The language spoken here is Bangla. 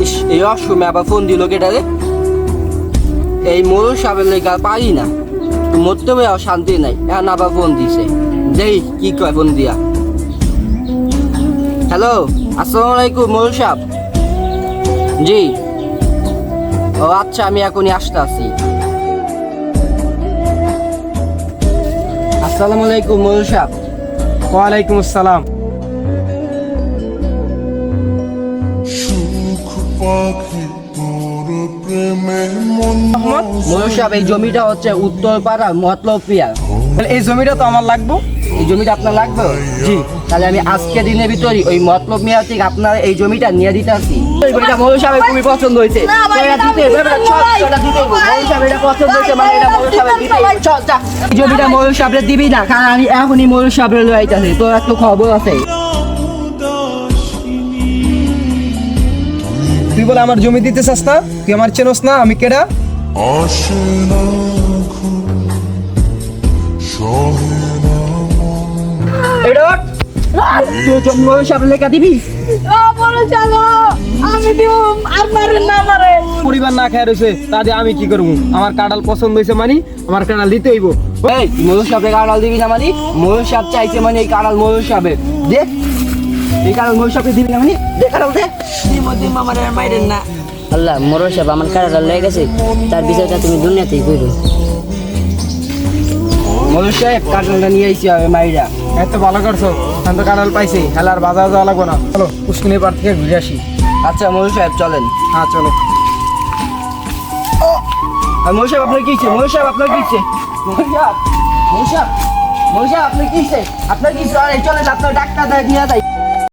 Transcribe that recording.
ইস, এই অসময় আবার ফোন দিল কেটারে। এই মোরল সাহেবের লেগে আর পারি না, মরতে হবে আর শান্তি নাই। এখন আবার ফোন দিছে, যেই কি কয় ফোন দিয়া। হ্যালো, আসসালামু আলাইকুম মোরল সাহেব। জি, ও আচ্ছা, আমি এখনই আসতে আছি। আসসালামু আলাইকুম মোরল সাহেব। ওয়ালাইকুম আসসালাম। মোরল সাহেব, এই জমিটা হচ্ছে উত্তরপাড়া মতলব পিয়া। তাহলে এই জমিটা তো আমার লাগবে। এই জমিটা আপনার লাগবে? জি। তাহলে আমি আজকে দিনের ভিতরে ওই মতলব মিয়া থেকে আপনার এই জমিটা নিয়ে দিতে আসি। এটা মোরল সাহেবের খুবই পছন্দ হয়েছে। এই জমিটা মোরল সাহেবের দিবি না, কারণ আমি এখনই মোরল সাহেবের লয়ে আইতাছি। তোর একটু খবর আছে। তুই বলে আমার জমি দিতে চাস না? তুই আমার চেনস না? আমি কেডা? মোরল সাহেবের লেখা দিবি? পরিবার না খেয়ে রয়েছে, তাহলে আমি কি করবো? আমার কাঁঠাল পছন্দ হয়েছে মানে আমার কাঁঠাল দিতে হইব। এই মোরল সাহেবের কাঁড়াল দিবি না মানে? মোরল সাহেব চাইছে মানে এই কাঁড়াল মোরল সাহেবের। দেখ, এই কাঁড়াল মোরল সাহেবকে দিবি না মানে? দেখ কাঁড়াল দে। আল্লাহ, মোরল সাহেব আমার কারাটা লেগে গেছে, তার বিচারটা তুমি দুনিয়াতেই করো। মোরল সাহেব কাঁড়ালটা নিয়ে আইছি হবে মাইরা। এত ভালো করছো, এখন তো কাঁঠাল পাইছি, হেলার বাজার যাওয়া লাগবো না। চলো পুষ্কিনের পার থেকে ঘুরে আসি। আচ্ছা মোরল সাহেব চলেন। হ্যাঁ চলো। আর মোরল সাহেব আপনার কি ইচ্ছে? মোরল সাহেব আপনার কি ইচ্ছে? মোরল সাহেব, মোরল সাহেব, মোরল সাহেব আপনার কি ইচ্ছে? আপনার কি ইচ্ছে? আরে চলেন, আপনার ডাক্তার নিয়ে যাই।